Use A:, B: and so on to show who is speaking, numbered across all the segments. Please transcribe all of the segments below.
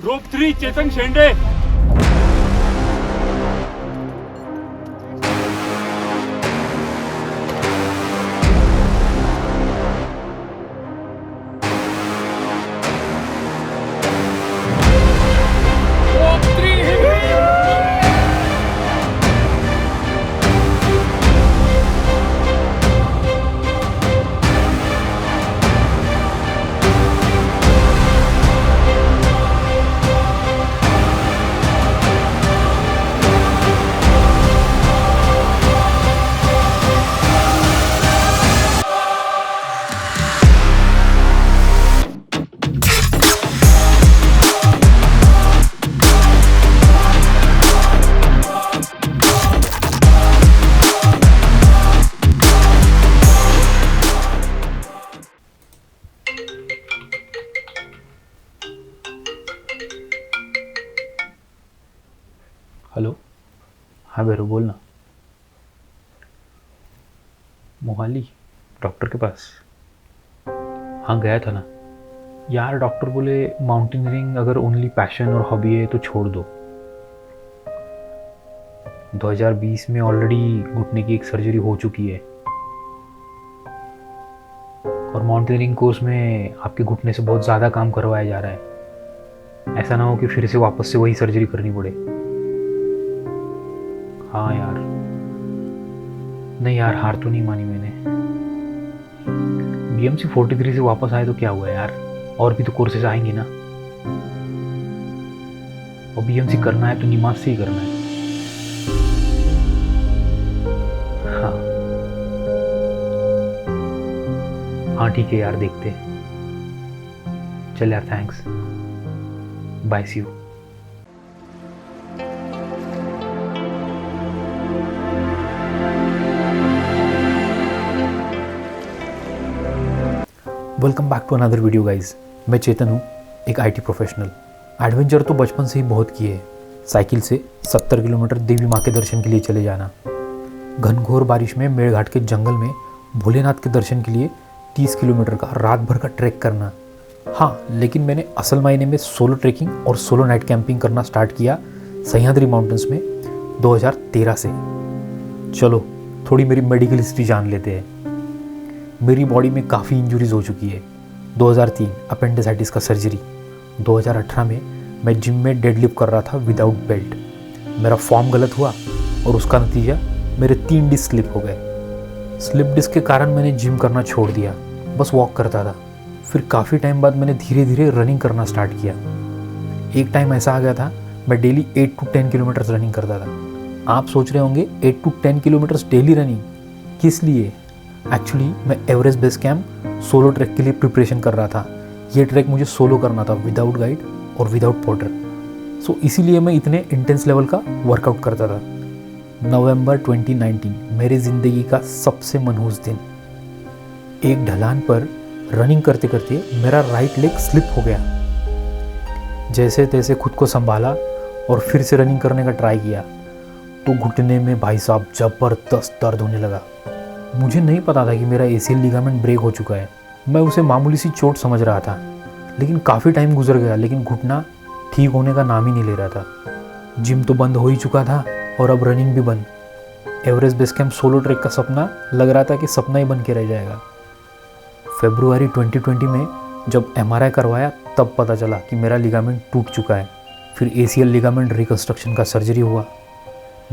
A: Group 3 चेतन Shende.
B: Hello, हाँ भैरव बोल ना। मोहाली डॉक्टर के पास? हाँ गया था ना यार। डॉक्टर बोले माउंटेनियरिंग अगर ओनली पैशन और हॉबी है तो छोड़ दो। 2020 में ऑलरेडी घुटने की एक सर्जरी हो चुकी है और माउंटेनियरिंग कोर्स में आपके घुटने से बहुत ज़्यादा काम करवाया जा रहा है। ऐसा ना हो कि फिर से वापस से वही सर्जरी करनी पड़े। हाँ यार, नहीं यार, हार तो नहीं मानी मैंने। BMC 43 से वापस आए तो क्या हुआ यार, और भी तो कोर्सेज आएंगे ना। और BMC करना है तो निमाज से ही करना है। हाँ हाँ ठीक है यार, देखते हैं। चल यार, thanks, bye, see you. Welcome back to another video guys. मैं चेतन हूँ, एक IT प्रोफेशनल। एडवेंचर तो बचपन से ही बहुत किए हैं। साइकिल से 70 किलोमीटर देवी माँ के दर्शन के लिए चले जाना, घनघोर बारिश में मेड़घाट के जंगल में भोलेनाथ के दर्शन के लिए 30 किलोमीटर का रात भर का ट्रैक करना। हाँ, लेकिन मैंने असल मायने में सोलो ट्रैकिंग और सोलो नाइट कैंपिंग करना स्टार्ट किया सह्याद्री माउंटेन्स में 2013 से। चलो थोड़ी मेरी मेडिकल हिस्ट्री जान लेते हैं। मेरी बॉडी में काफ़ी इंजरीज हो चुकी है। 2003 अपेंडिसाइटिस का सर्जरी। 2018 में मैं जिम में डेडलिफ्ट कर रहा था विदाउट बेल्ट। मेरा फॉर्म गलत हुआ और उसका नतीजा मेरे 3 डिस्क स्लिप हो गए। स्लिप डिस्क के कारण मैंने जिम करना छोड़ दिया, बस वॉक करता था। फिर काफ़ी टाइम बाद मैंने धीरे धीरे रनिंग करना स्टार्ट किया। एक टाइम ऐसा आ गया था मैं डेली 8 to 10 किलोमीटर्स रनिंग करता था। आप सोच रहे होंगे 8 to 10 किलोमीटर्स डेली रनिंग किस लिए? एक्चुअली मैं Everest base camp solo trek के लिए प्रिपरेशन कर रहा था। ये ट्रैक मुझे सोलो करना था, विदाउट गाइड और विदाउट पोर्टर। सो इसीलिए मैं इतने इंटेंस लेवल का वर्कआउट करता था। नवंबर 2019 मेरी ज़िंदगी का सबसे मनहूस दिन। एक ढलान पर रनिंग करते करते मेरा राइट लेग स्लिप हो गया। जैसे तैसे खुद को संभाला और फिर से रनिंग करने का ट्राई किया तो घुटने में भाई साहब ज़बरदस्त दर्द होने लगा। मुझे नहीं पता था कि मेरा ACL लिगामेंट ब्रेक हो चुका है। मैं उसे मामूली सी चोट समझ रहा था, लेकिन काफ़ी टाइम गुजर गया, लेकिन घुटना ठीक होने का नाम ही नहीं ले रहा था। जिम तो बंद हो ही चुका था और अब रनिंग भी बंद। Everest base camp solo trek का सपना लग रहा था कि सपना ही बन के रह जाएगा। फरवरी 2020 में जब MRI करवाया तब पता चला कि मेरा लिगामेंट टूट चुका है। फिर ACL लिगामेंट रिकन्स्ट्रक्शन का सर्जरी हुआ।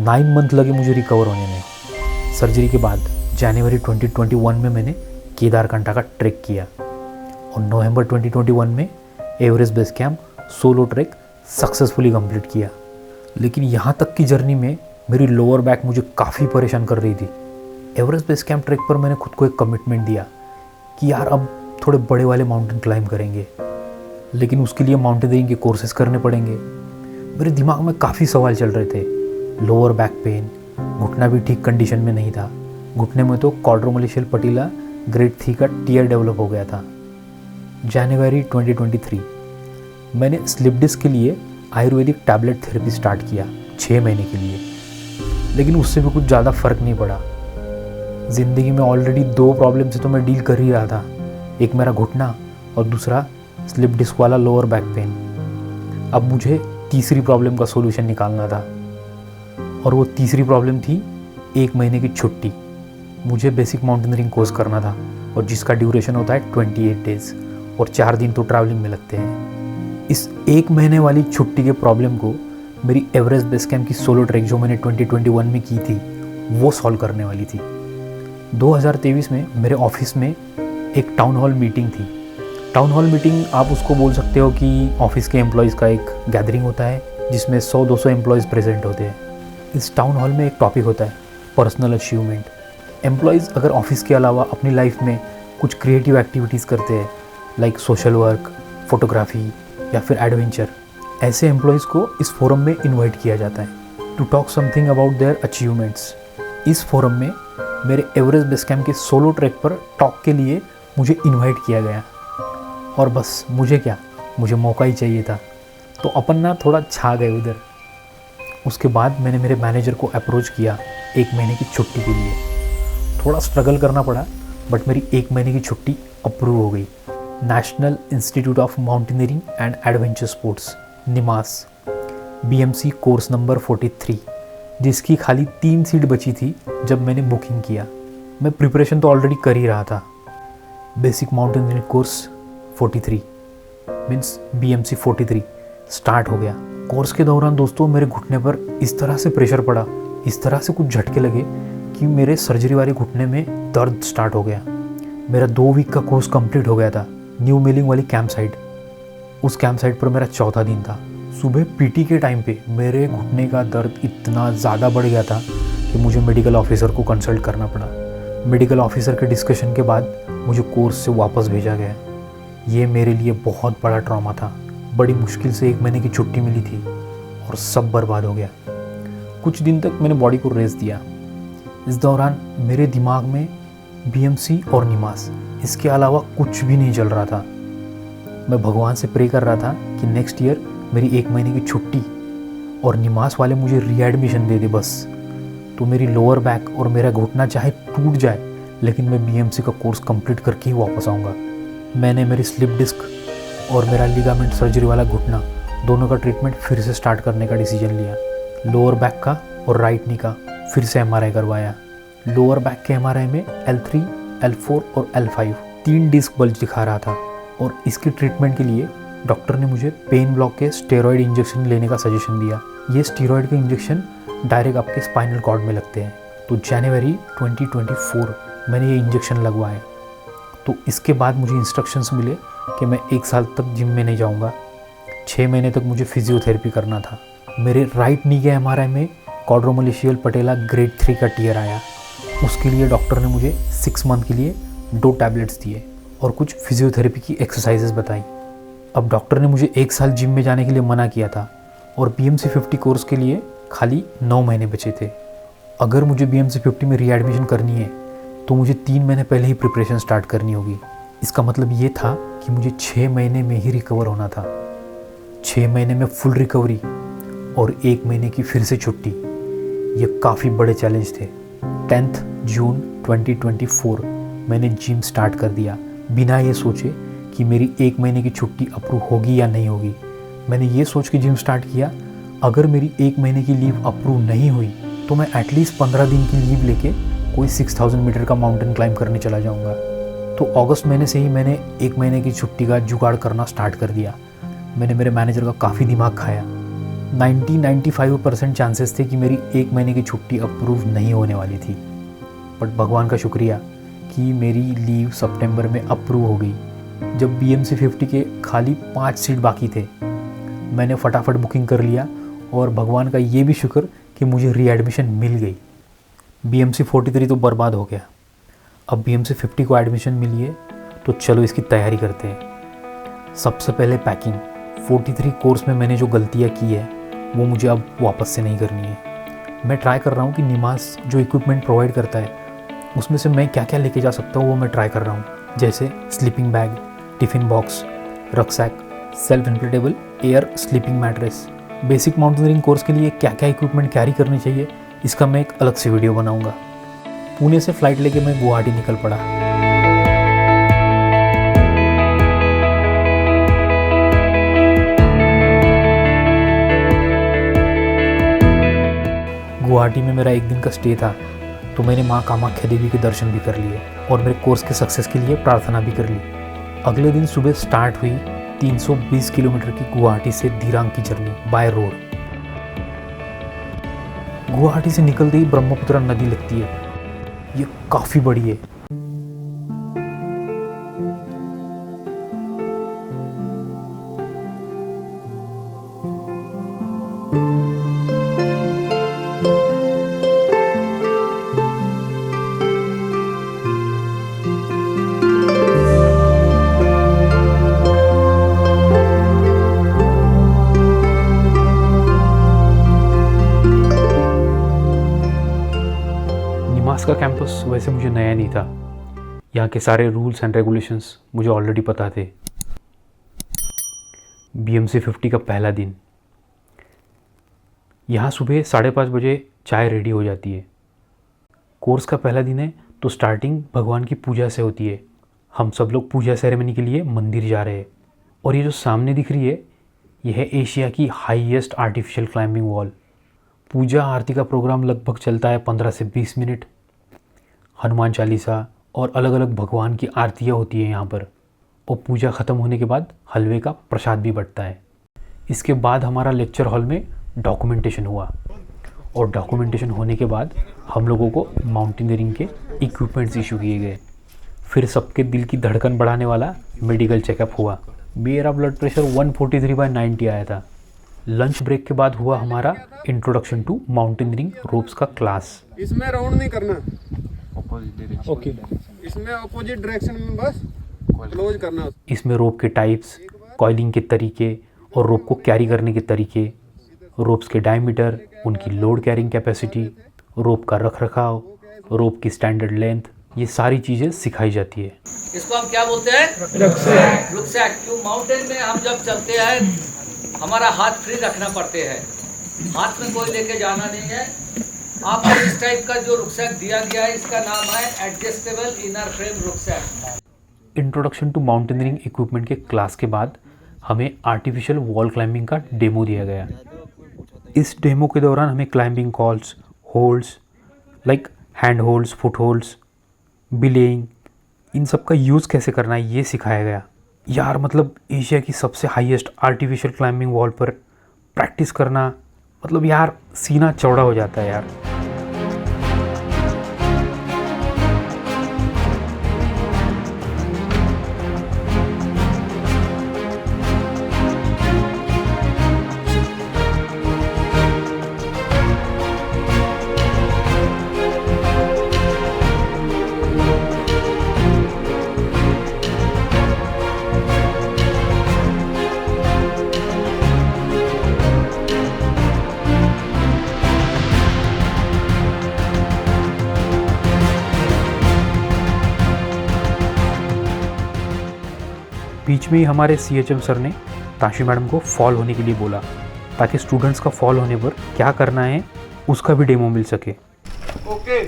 B: 9 मंथ लगे मुझे रिकवर होने में। सर्जरी के बाद जनवरी 2021 में मैंने केदारकंठा का ट्रैक किया और नवंबर 2021 में Everest base camp solo trek successfully complete किया। लेकिन यहाँ तक की जर्नी में मेरी लोअर बैक मुझे काफ़ी परेशान कर रही थी। एवरेस्ट बेस कैंप ट्रैक पर मैंने खुद को एक कमिटमेंट दिया कि यार अब थोड़े बड़े वाले माउंटेन क्लाइंब करेंगे, लेकिन उसके लिए माउंटेनियरिंग के कोर्सेज करने पड़ेंगे। मेरे दिमाग में काफ़ी सवाल चल रहे थे। लोअर बैक पेन, घुटना भी ठीक कंडीशन में नहीं था। घुटने में तो क्वाड्रोमलेशियल पटीला ग्रेड 3 का टीयर डेवलप हो गया था। जनवरी 2023 मैंने स्लिप डिस्क के लिए आयुर्वेदिक टैबलेट थेरेपी स्टार्ट किया 6 महीने के लिए, लेकिन उससे भी कुछ ज़्यादा फ़र्क नहीं पड़ा। ज़िंदगी में ऑलरेडी 2 प्रॉब्लम से तो मैं डील कर ही रहा था, एक मेरा घुटना और दूसरा स्लिप डिस्क वाला लोअर बैक पेन। अब मुझे तीसरी प्रॉब्लम का सोल्यूशन निकालना था, और वो तीसरी प्रॉब्लम थी 1 महीने की छुट्टी। मुझे बेसिक माउंटेनियरिंग कोर्स करना था और जिसका ड्यूरेशन होता है 28 डेज़, और 4 दिन तो ट्रैवलिंग में लगते हैं। इस 1 महीने वाली छुट्टी के प्रॉब्लम को मेरी एवरेस्ट बेस कैंप की सोलो ट्रैक जो मैंने 2021 में की थी वो सॉल्व करने वाली थी। 2023 में मेरे ऑफिस में एक टाउन हॉल मीटिंग थी। टाउन हॉल मीटिंग आप उसको बोल सकते हो कि ऑफिस के एम्प्लॉयज़ का एक गैदरिंग होता है जिसमें 100-200 एम्प्लॉयज़ प्रेजेंट होते हैं। इस टाउन हॉल में एक टॉपिक होता है पर्सनल अचीवमेंट। एम्प्लॉयज़ अगर ऑफिस के अलावा अपनी लाइफ में कुछ क्रिएटिव एक्टिविटीज़ करते हैं लाइक सोशल वर्क, फोटोग्राफी या फिर एडवेंचर, ऐसे एम्प्लॉयज़ को इस फोरम में इनवाइट किया जाता है to talk something about their achievements. इस फोरम में मेरे एवरेस्ट बेस कैंप के सोलो ट्रैक पर टॉक के लिए मुझे इनवाइट किया गया, और बस मुझे क्या, मुझे मौका ही चाहिए था। तो अपन ना थोड़ा छा गए उधर। उसके बाद मैंने मेरे मैनेजर को अप्रोच किया 1 महीने की छुट्टी के लिए। थोड़ा स्ट्रगल करना पड़ा बट मेरी 1 महीने की छुट्टी अप्रूव हो गई। National institute of mountaineering and adventure sports NIMAS BMC course number 43, जिसकी खाली 3 सीट बची थी जब मैंने बुकिंग किया। मैं प्रिपरेशन तो ऑलरेडी कर ही रहा था। Basic mountaineering course 43 means BMC 43 start हो गया। कोर्स के दौरान दोस्तों मेरे घुटने पर इस तरह से प्रेशर पड़ा, इस तरह से कुछ झटके लगे कि मेरे सर्जरी वाले घुटने में दर्द स्टार्ट हो गया। मेरा 2 वीक का कोर्स कंप्लीट हो गया था न्यू मिलिंग वाली कैंप साइट। उस कैंप साइट पर मेरा चौथा दिन था। सुबह PT के टाइम पे मेरे घुटने का दर्द इतना ज़्यादा बढ़ गया था कि मुझे मेडिकल ऑफिसर को कंसल्ट करना पड़ा। मेडिकल ऑफिसर के डिस्कशन के बाद मुझे कोर्स से वापस भेजा गया। ये मेरे लिए बहुत बड़ा ट्रॉमा था। बड़ी मुश्किल से 1 महीने की छुट्टी मिली थी और सब बर्बाद हो गया। कुछ दिन तक मैंने बॉडी को रेस्ट दिया। इस दौरान मेरे दिमाग में BMC और निमास, इसके अलावा कुछ भी नहीं चल रहा था। मैं भगवान से प्रे कर रहा था कि नेक्स्ट ईयर मेरी 1 महीने की छुट्टी और निमास वाले मुझे रीएडमिशन दे दे बस, तो मेरी लोअर बैक और मेरा घुटना चाहे टूट जाए लेकिन मैं BMC का कोर्स कंप्लीट करके ही वापस आऊँगा। मैंने मेरी स्लिप डिस्क और मेरा लिगामेंट सर्जरी वाला घुटना दोनों का ट्रीटमेंट फिर से स्टार्ट करने का डिसीजन लिया। लोअर बैक का और राइट नी का फिर से MRI करवाया। लोअर बैक के MRI में L3, L4 और L5 3 डिस्क बल्ज दिखा रहा था, और इसकी ट्रीटमेंट के लिए डॉक्टर ने मुझे पेन ब्लॉक के स्टेरॉयड इंजेक्शन लेने का सजेशन दिया। ये स्टेरॉयड के इंजेक्शन डायरेक्ट आपके स्पाइनल कॉर्ड में लगते हैं। तो जनवरी 2024 मैंने ये इंजेक्शन लगवाए। तो इसके बाद मुझे इंस्ट्रक्शंस मिले कि मैं 1 साल तक जिम में नहीं जाऊंगा। 6 महीने तक मुझे फिजियोथेरेपी करना था। मेरे राइट नी के MRI में क्वाड्रोमलेशियल पटेला ग्रेड 3 का टीयर आया। उसके लिए डॉक्टर ने मुझे 6 मंथ के लिए 2 टैबलेट्स दिए और कुछ फिजियोथेरेपी की एक्सरसाइजेस बताई। अब डॉक्टर ने मुझे 1 साल जिम में जाने के लिए मना किया था और BMC 50 कोर्स के लिए खाली 9 महीने बचे थे। अगर मुझे BMC 50 में रीएडमिशन करनी है तो मुझे 3 महीने पहले ही प्रिपरेशन स्टार्ट करनी होगी। इसका मतलब ये था कि मुझे 6 महीने में ही रिकवर होना था। 6 महीने में फुल रिकवरी और 1 महीने की फिर से छुट्टी, ये काफ़ी बड़े चैलेंज थे। 10 जून 2024 मैंने जिम स्टार्ट कर दिया बिना ये सोचे कि मेरी 1 महीने की छुट्टी अप्रूव होगी या नहीं होगी। मैंने ये सोच के जिम स्टार्ट किया, अगर मेरी 1 महीने की लीव अप्रूव नहीं हुई तो मैं एटलीस्ट 15 दिन की लीव लेके कोई 6000 मीटर का माउंटेन क्लाइंब करने चला जाऊंगा। तो अगस्त महीने से ही मैंने 1 महीने की छुट्टी का जुगाड़ करना स्टार्ट कर दिया। मैंने मेरे मैनेजर का काफ़ी दिमाग खाया। 90-95% चांसेस थे कि मेरी 1 महीने की छुट्टी अप्रूव नहीं होने वाली थी, बट भगवान का शुक्रिया कि मेरी लीव सितंबर में अप्रूव हो गई। जब BMC 50 के खाली 5 सीट बाकी थे, मैंने फटाफट बुकिंग कर लिया और भगवान का ये भी शुक्र कि मुझे रीएडमिशन मिल गई। BMC 43 तो बर्बाद हो गया। अब BMC 50 को एडमिशन मिली है तो चलो इसकी तैयारी करते हैं। सबसे पहले पैकिंग। 43 कोर्स में मैंने जो गलतियाँ की है वो मुझे अब वापस से नहीं करनी है। मैं ट्राई कर रहा हूँ कि निमास जो इक्विपमेंट प्रोवाइड करता है उसमें से मैं क्या क्या लेके जा सकता हूँ वो मैं ट्राई कर रहा हूँ, जैसे sleeping bag, tiffin box, rucksack, self inflatable air sleeping mattress. Basic mountaineering course के लिए क्या क्या इक्विपमेंट कैरी करनी चाहिए इसका मैं एक अलग से वीडियो बनाऊंगा। पुणे से फ़्लाइट लेके मैं गुवाहाटी निकल पड़ा। गुवाहाटी में मेरा एक दिन का स्टे था, तो मैंने माँ कामाख्या देवी के दर्शन भी कर लिए और मेरे कोर्स के सक्सेस के लिए प्रार्थना भी कर ली। अगले दिन सुबह स्टार्ट हुई 320 किलोमीटर की गुवाहाटी से दिरांग की जर्नी बाय रोड। गुवाहाटी से निकलते ही ब्रह्मपुत्र नदी लगती है, ये काफ़ी बड़ी है। निमास का कैंपस वैसे मुझे नया नहीं था, यहाँ के सारे रूल्स एंड रेगुलेशंस मुझे ऑलरेडी पता थे। BMC 50 का पहला दिन। यहाँ सुबह 5:30 बजे चाय रेडी हो जाती है। कोर्स का पहला दिन है तो स्टार्टिंग भगवान की पूजा से होती है। हम सब लोग पूजा सेरेमनी के लिए मंदिर जा रहे हैं और ये जो सामने दिख रही है यह है एशिया की हाईएस्ट आर्टिफिशियल क्लाइंबिंग वॉल। पूजा आरती का प्रोग्राम लगभग चलता है 15 से 20 मिनट। हनुमान चालीसा और अलग अलग भगवान की आरतियाँ होती हैं यहाँ पर, और पूजा ख़त्म होने के बाद हलवे का प्रसाद भी बंटता है। इसके बाद हमारा लेक्चर हॉल में डॉक्यूमेंटेशन हुआ, और डॉक्यूमेंटेशन होने के बाद हम लोगों को माउंटेनियरिंग के इक्विपमेंट्स इशू किए गए। फिर सबके दिल की धड़कन बढ़ाने वाला मेडिकल चेकअप हुआ। मेरा ब्लड प्रेशर 143/90 आया था। लंच ब्रेक के बाद हुआ हमारा इंट्रोडक्शन टू माउंटेनियरिंग रोप्स का क्लास।
A: इसमें राउंड नहीं करना, ओके। इसमें अपोजिट डायरेक्शन में बस क्लोज करना।
B: इसमें रोप के टाइप्स, कॉइलिंग के तरीके और रोप को कैरी करने के तरीके, रोप्स के डायमीटर, उनकी लोड कैरिंग कैपेसिटी, रोप का रखरखाव, रोप की स्टैंडर्ड लेंथ, ये सारी चीज़ें सिखाई जाती है।
C: इसको हम क्या बोलते हैं? रुकसैक। रुकसैक क्यों? माउंटेन में हम जब चलते हैं हमारा हाथ फ्री रखना पड़ते हैं, हाथ में कोई लेके जाना नहीं है। आपको इस टाइप का जो रुकसैक दिया गया है इसका नाम है adjustable inner frame rucksack.
B: Introduction to mountaineering equipment के क्लास के बाद हमें आर्टिफिशियल वॉल क्लाइंबिंग का डेमो दिया गया। इस डेमो के दौरान हमें climbing calls, holds like hand holds, foot holds, belaying, इन सब का यूज़ कैसे करना है ये सिखाया गया। यार मतलब एशिया की सबसे हाईएस्ट आर्टिफिशियल क्लाइंबिंग वॉल पर प्रैक्टिस करना, मतलब यार सीना चौड़ा हो जाता है यार। बीच में ही हमारे CHM सर ने ताशी मैडम को फॉल होने के लिए बोला, ताकि स्टूडेंट्स का फॉल होने पर क्या करना है उसका भी डेमो मिल सके।
A: ओके,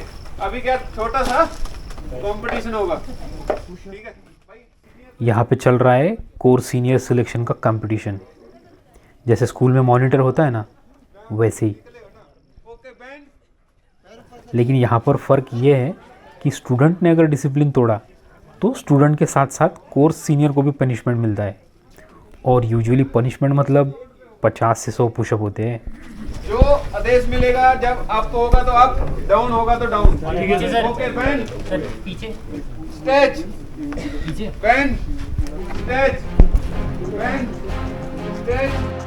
A: अभी क्या छोटा सा कंपटीशन होगा, ठीक है?
B: यहाँ पे चल रहा है कोर सीनियर सिलेक्शन का कंपटीशन। जैसे स्कूल में मॉनिटर होता है ना, वैसे ही। लेकिन यहाँ पर फ़र्क ये है कि स्टूडेंट ने अगर डिसिप्लिन तोड़ा तो स्टूडेंट के साथ साथ कोर्स सीनियर को भी पनिशमेंट मिलता है, और यूजुअली पनिशमेंट मतलब 50 से 100 पुशअप होते हैं।
A: जो आदेश मिलेगा जब आपको होगा तो आप, डाउन होगा तो डाउन। ओके, बैंड
C: पीछे,
A: स्टेज
C: पीछे,
A: band stage, band stage.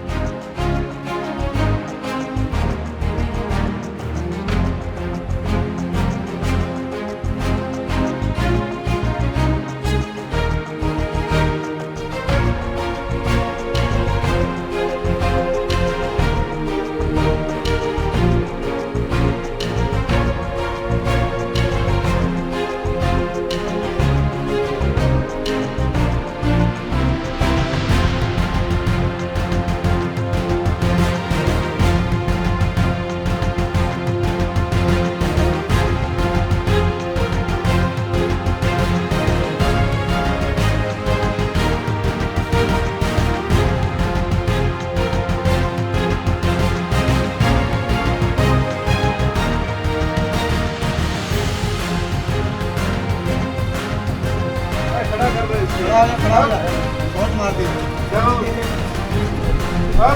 B: Come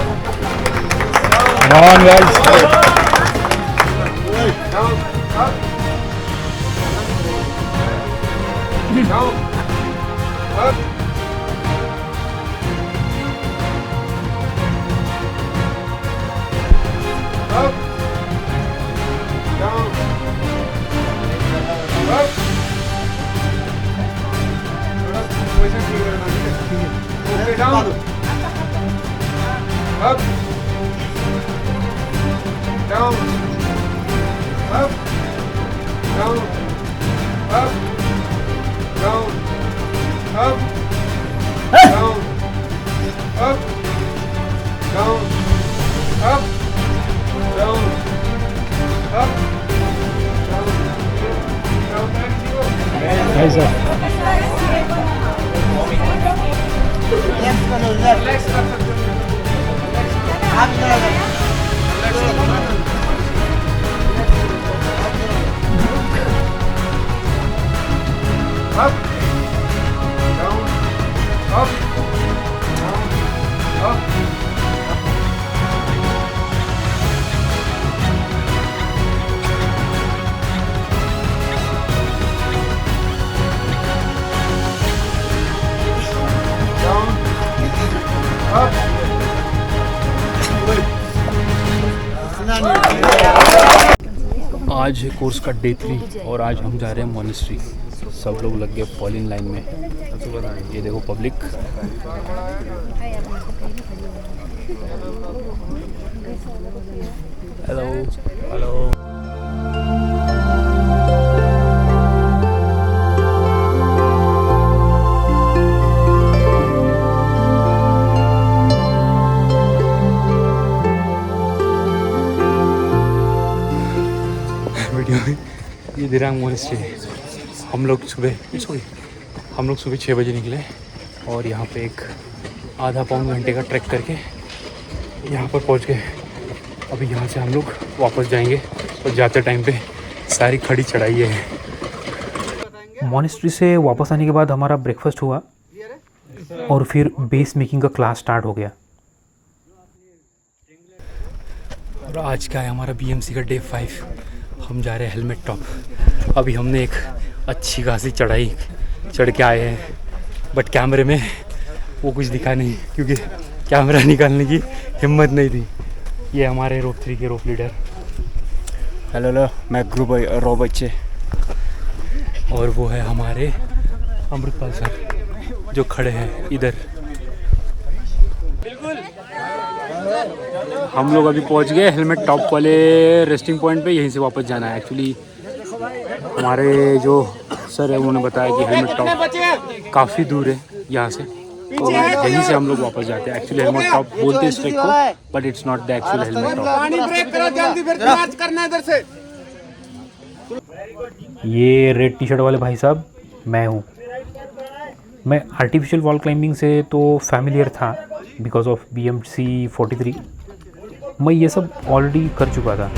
B: on, guys.
A: Down, up. Down, up. Up. Down. Up. थोड़ा पोजीशन ठीक रखना, ठीक है? Okay, down. Up. Down. Up. Down. Up. Down. Up. Down. Up. Down. Up. Down. Up. Down. Down.
B: Guys,
A: Relax कर सकते हो। Up, down, up, down, up. Down, up.
B: आज है कोर्स का डे 3 और आज हम जा रहे हैं मॉनेस्ट्री। सब लोग लग गए फॉल इन लाइन में। ये देखो पब्लिक। Hello hello. वीडियो में ये दिरांग मॉनेस्ट्री है। हम लोग सुबह 6 बजे निकले और यहाँ पे एक आधा पौन घंटे का ट्रैक करके यहाँ पर पहुँच गए। अभी यहाँ से हम लोग वापस जाएंगे और जाते टाइम पे सारी खड़ी चढ़ाई है। मॉनेस्ट्री से वापस आने के बाद हमारा ब्रेकफास्ट हुआ और फिर बेस मेकिंग का क्लास स्टार्ट हो गया। और आज का है हमारा BMC का डे 5। हम जा रहे हैं हेलमेट टॉप। अभी हमने एक अच्छी खासी चढ़ाई चढ़ के आए हैं, बट कैमरे में वो कुछ दिखा नहीं क्योंकि कैमरा निकालने की हिम्मत नहीं थी। ये हमारे रोप 3 के रोप लीडर।
D: हेलो मैं ग्रुप रो बच्चे।
B: और वो है हमारे अमृतपाल सर जो खड़े हैं इधर। हम लोग अभी पहुंच गए हेलमेट टॉप वाले रेस्टिंग पॉइंट पे। यहीं से वापस जाना है। एक्चुअली हमारे जो सर है उन्होंने बताया कि हेलमेट टॉप काफ़ी दूर है यहाँ से, तो यहीं से हम लोग वापस जाते हैं। एक्चुअली हेलमेट टॉप बोलते हैं इस ट्रैक को, but it's not the actual helmet top. ये रेड टी शर्ट वाले भाई साहब मैं हूँ। मैं आर्टिफिशियल वॉल क्लाइंबिंग से तो फैमिलियर था बिकॉज ऑफ BMC 43। मैं ये सब ऑलरेडी कर चुका था।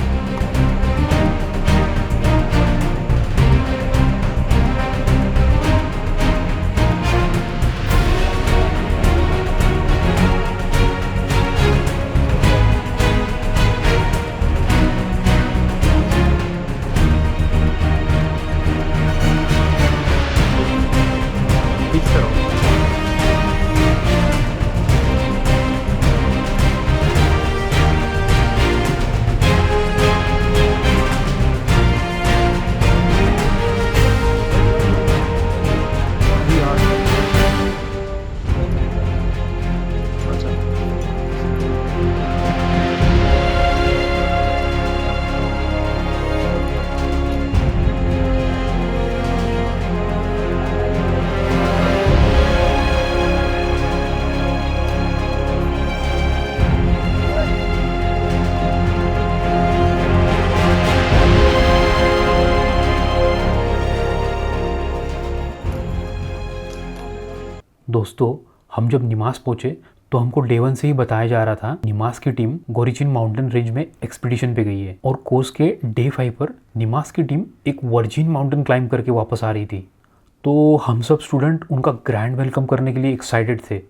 B: दोस्तों हम जब निमास पहुँचे तो हमको डे 1 से ही बताया जा रहा था निमास की टीम गोरीचिन माउंटेन रेंज में एक्सपीडिशन पे गई है और कोर्स के डे 5 पर निमास की टीम एक वर्जिन माउंटेन क्लाइंब करके वापस आ रही थी। तो हम सब स्टूडेंट उनका ग्रैंड वेलकम करने के लिए एक्साइटेड थे।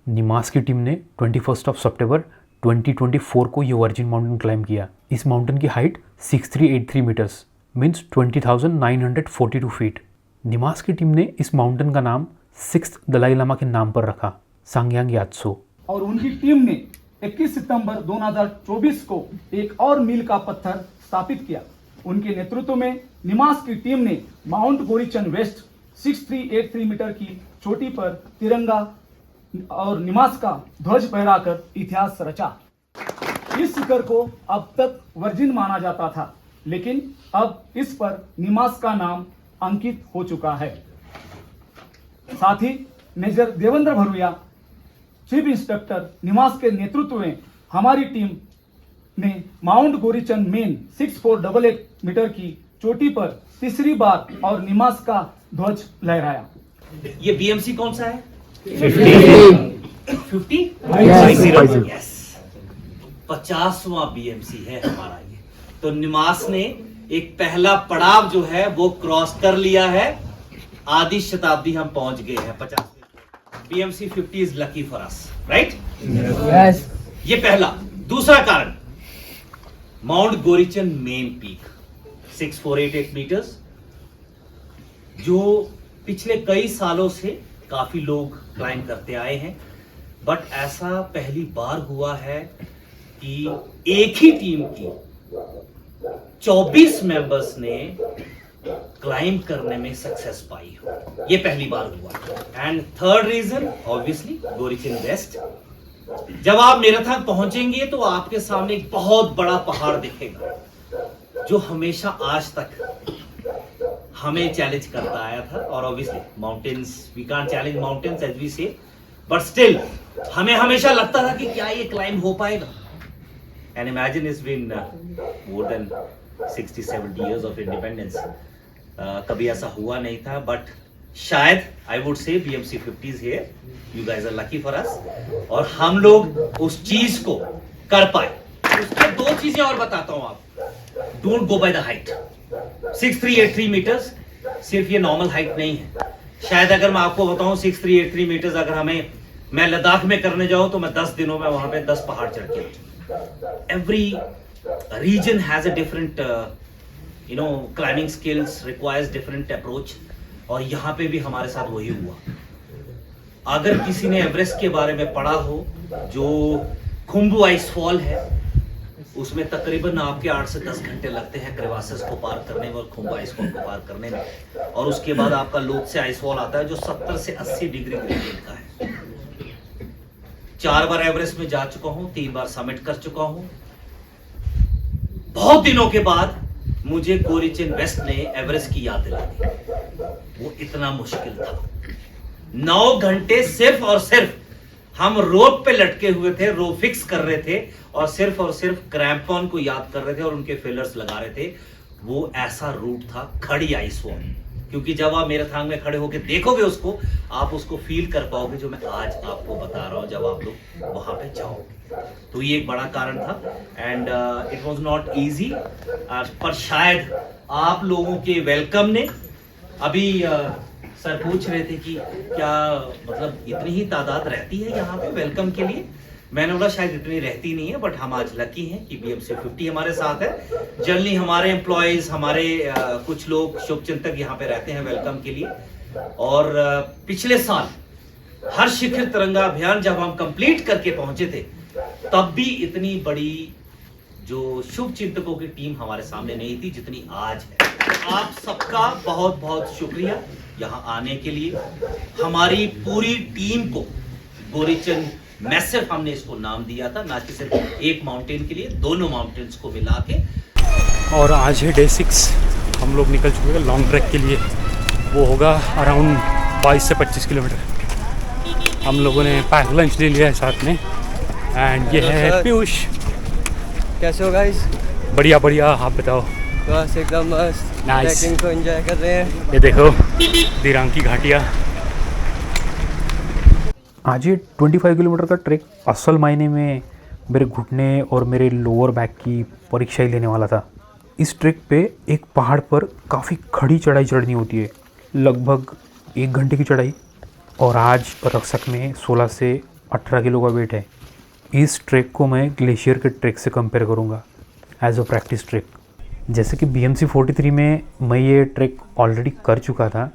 B: निमास की टीम ने 21 सितंबर 2024 को ये वर्जिन माउंटेन क्लाइम किया। इस माउंटेन की हाइट 6383 मीटर्स मीन्स 20,942 फीट। निमास की टीम ने इस माउंटेन का नाम 6th दलाई लामा के नाम पर रखा, सांग्यांग यात्सो।
E: और उनकी टीम ने 21 सितंबर 2024 को एक और मील का पत्थर स्थापित किया। उनके नेतृत्व में निमास की टीम ने माउंट गोरीचंद वेस्ट 6383 मीटर की चोटी पर तिरंगा और निमास का ध्वज फहराकर इतिहास रचा। इस शिखर को अब तक वर्जिन माना जाता था, लेकिन अब इस पर निमास का नाम अंकित हो चुका है। साथ ही मेजर देवेंद्र भरुया, चीफ इंस्पेक्टर निमास के नेतृत्व में हमारी टीम ने माउंट गोरीचंद मेन 6488 मीटर की चोटी पर तीसरी बार और निमास का ध्वज लहराया।
F: ये बीएमसी कौन सा है? 50? यस, 50वां बीएमसी है हमारा ये। तो निमास ने एक पहला पड़ाव जो है वो क्रॉस कर लिया है। आधी शताब्दी हम पहुंच गए हैं 50। BMC 50 is lucky for us, right? Yes. ये पहला। दूसरा कारण, माउंट गोरीचंद मेन पीक 6488 मीटर्स, जो पिछले कई सालों से काफी लोग क्लाइम करते आए हैं, बट ऐसा पहली बार हुआ है कि एक ही टीम की 24 मेंबर्स ने क्लाइम करने में सक्सेस पाई हो। ये पहली बार हुआ। And third reason obviously Gorichand west. जब आप मेरथांग पहुंचेंगे तो आपके सामने एक बहुत बड़ा पहाड़ दिखेगा, जो हमेशा आज तक हमें चैलेंज करता आया था। और obviously mountains, we can't challenge mountains as we say, but still हमें हमेशा लगता था कि क्या ये क्लाइम हो पाएगा। And imagine it's been more than 60-70 years of independence, कभी ऐसा हुआ नहीं था, बट शायद I would say BMC 50 is here, you guys are lucky for us, और हम लोग उस चीज को कर पाए। उसके दो चीजें और बताता हूं आप। Don't go by the height. 6383 meters सिर्फ ये नॉर्मल हाइट नहीं है। शायद अगर मैं आपको बताऊं 6383 मीटर्स अगर मैं लद्दाख में करने जाऊं तो मैं 10 दिनों में वहां पे 10 पहाड़ चढ़ के। Every region has a different climbing skills, requires different approach, और यहाँ पे भी हमारे साथ वही हुआ। अगर किसी ने एवरेस्ट के बारे में पढ़ा हो, जो खुम्बू आइस फॉल है, उसमें तकरीबन आपके 8 से 10 घंटे लगते हैं क्रेवासेस को पार करने में और खुम्बू आइस फॉल को पार करने में, और उसके बाद आपका लोथ से आइस फॉल आता है जो 70 से 80 डिग्री ग्रेडियंट का है। 4 बार एवरेस्ट में जा चुका हूं, 3 बार समिट कर चुका हूं। बहुत दिनों के बाद मुझे गोरीचंद वेस्ट ने एवरेस्ट की याद दिला दी। वो इतना मुश्किल था। 9 घंटे सिर्फ और सिर्फ हम रोप पे लटके हुए थे, रोप फिक्स कर रहे थे और सिर्फ क्रैम्पॉन को याद कर रहे थे और उनके फेलर्स लगा रहे थे। वो ऐसा रूट था, खड़ी आइस वॉल। क्योंकि जब आप मेरथांग में खड़े होकर देखोगे उसको, आप उसको फील कर पाओगे जो मैं आज आपको बता रहा हूं जब आप लोग वहां पे जाओगे। तो ये एक बड़ा कारण था। And it was not easy, पर शायद आप लोगों के वेलकम ने, अभी सर पूछ रहे थे कि क्या मतलब इतनी ही तादाद रहती है यहाँ पे वेलकम के लिए। मैंने बोला शायद इतनी रहती नहीं है, बट हम आज लकी हैं कि BMC 50 हमारे साथ है। जनरली हमारे एम्प्लॉयज, हमारे कुछ लोग शुभचिंतक यहाँ पे रहते हैं वेलकम के लिए। और पिछले साल हर शिखर तिरंगा अभियान जब हम कंप्लीट करके पहुंचे थे, तब भी इतनी बड़ी जो शुभ चिंतकों की टीम हमारे सामने नहीं थी जितनी आज है। आप सबका बहुत बहुत शुक्रिया यहाँ आने के लिए। हमारी पूरी टीम को गोरीचंद मैसिव हमने इसको नाम दिया था, ना कि सिर्फ एक माउंटेन के लिए, दोनों माउंटेन्स को मिला के।
G: और आज है डे 6, हम लोग निकल चुके हैं लॉन्ग ट्रैक के लिए। वो होगा अराउंड 22 से 25 किलोमीटर। हम लोगों ने पैक लंच ले लिया है साथ में। एंड ये है पीयूष।
H: कैसे हो गाइस?
G: बढ़िया बढ़िया, आप बताओ?
H: बस एकदम मस्त, ट्रैकिंग को एंजॉय कर रहे हैं।
G: ये देखो दिरांग की घाटियाँ।
B: आज ये 25 किलोमीटर का ट्रैक असल मायने में मेरे घुटने और मेरे लोअर बैक की परीक्षा ही लेने वाला था। इस ट्रैक पे एक पहाड़ पर काफ़ी खड़ी चढ़ाई चढ़नी होती है, लगभग 1 घंटे की चढ़ाई। और आज रक्षक में 16 से 18 किलो का वेट है। इस ट्रैक को मैं ग्लेशियर के ट्रैक से कंपेयर करूँगा एज अ प्रैक्टिस ट्रैक। जैसे कि BMC 43 में मैं ये ट्रैक ऑलरेडी कर चुका था,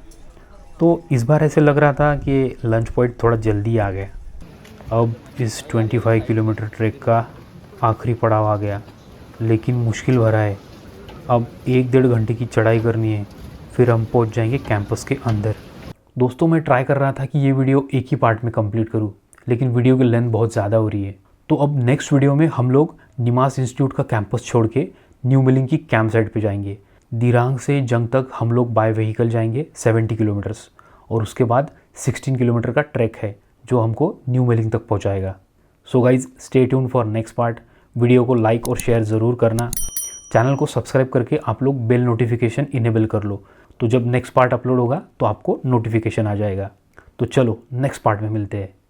B: तो इस बार ऐसे लग रहा था कि लंच पॉइंट थोड़ा जल्दी आ गया। अब इस 25 किलोमीटर ट्रैक का आखिरी पड़ाव आ गया, लेकिन मुश्किल भरा है। अब 1-1.5 घंटे की चढ़ाई करनी है, फिर हम पहुंच जाएंगे कैंपस के अंदर। दोस्तों, मैं ट्राई कर रहा था कि ये वीडियो एक ही पार्ट में कंप्लीट करूं, लेकिन वीडियो की लेंथ बहुत ज़्यादा हो रही है। तो अब नेक्स्ट वीडियो में हम लोग निमास इंस्टीट्यूट का कैंपस छोड़ के न्यू मिलिंग की कैंप साइट पर जाएंगे। दिरांग से जंग तक हम लोग बाय व्हीकल जाएंगे 70 किलोमीटर्स, और उसके बाद 16 किलोमीटर का ट्रैक है जो हमको न्यू मिलिंग तक पहुंचाएगा। So guys, stay tune for next part. Video को लाइक और शेयर ज़रूर करना। चैनल को सब्सक्राइब करके आप लोग बेल नोटिफिकेशन इनेबल कर लो, तो जब नेक्स्ट पार्ट अपलोड होगा तो आपको नोटिफिकेशन आ जाएगा। तो चलो नेक्स्ट पार्ट में मिलते हैं।